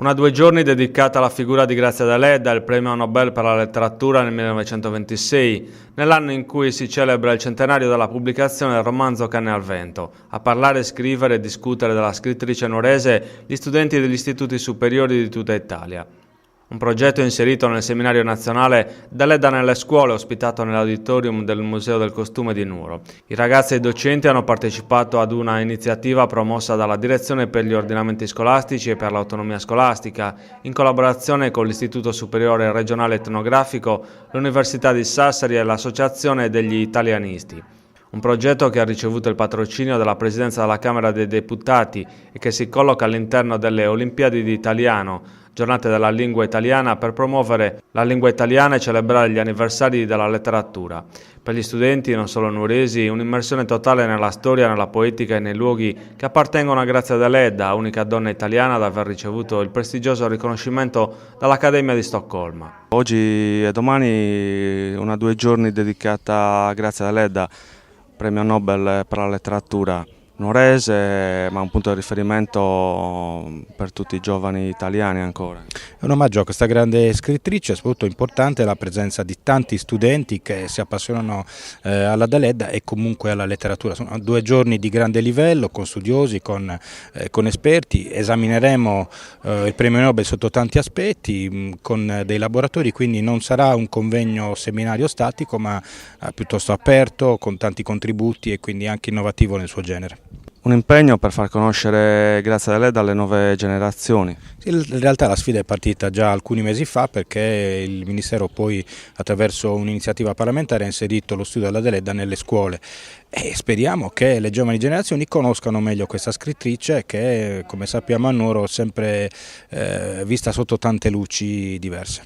Una 2 giorni dedicata alla figura di Grazia Deledda, il premio Nobel per la letteratura nel 1926, nell'anno in cui si celebra il centenario della pubblicazione del romanzo Canne al vento. A parlare, scrivere e discutere della scrittrice nuorese gli studenti degli istituti superiori di tutta Italia. Un progetto inserito nel seminario nazionale Deledda nelle scuole, ospitato nell'auditorium del Museo del Costume di Nuoro. I ragazzi e i docenti hanno partecipato ad una iniziativa promossa dalla Direzione per gli ordinamenti scolastici e per l'autonomia scolastica, in collaborazione con l'Istituto Superiore Regionale Etnografico, l'Università di Sassari e l'Associazione degli Italianisti. Un progetto che ha ricevuto il patrocinio della Presidenza della Camera dei Deputati e che si colloca all'interno delle Olimpiadi di Italiano, giornate della lingua italiana, per promuovere la lingua italiana e celebrare gli anniversari della letteratura. Per gli studenti, non solo nuoresi, un'immersione totale nella storia, nella poetica e nei luoghi che appartengono a Grazia Deledda, unica donna italiana ad aver ricevuto il prestigioso riconoscimento dall'Accademia di Stoccolma. Oggi e domani una 2 giorni dedicata a Grazia Deledda, premio Nobel per la letteratura nuorese, ma un punto di riferimento per tutti i giovani italiani ancora. È un omaggio a questa grande scrittrice, soprattutto importante la presenza di tanti studenti che si appassionano alla Deledda e comunque alla letteratura. Sono 2 giorni di grande livello, con studiosi, con esperti. Esamineremo il premio Nobel sotto tanti aspetti, con dei laboratori, quindi non sarà un convegno seminario statico, ma piuttosto aperto, con tanti contributi e quindi anche innovativo nel suo genere. Un impegno per far conoscere Grazia Deledda alle nuove generazioni. In realtà la sfida è partita già alcuni mesi fa, perché il Ministero poi attraverso un'iniziativa parlamentare ha inserito lo studio della Deledda nelle scuole e speriamo che le giovani generazioni conoscano meglio questa scrittrice che, come sappiamo, a Nuoro è sempre vista sotto tante luci diverse.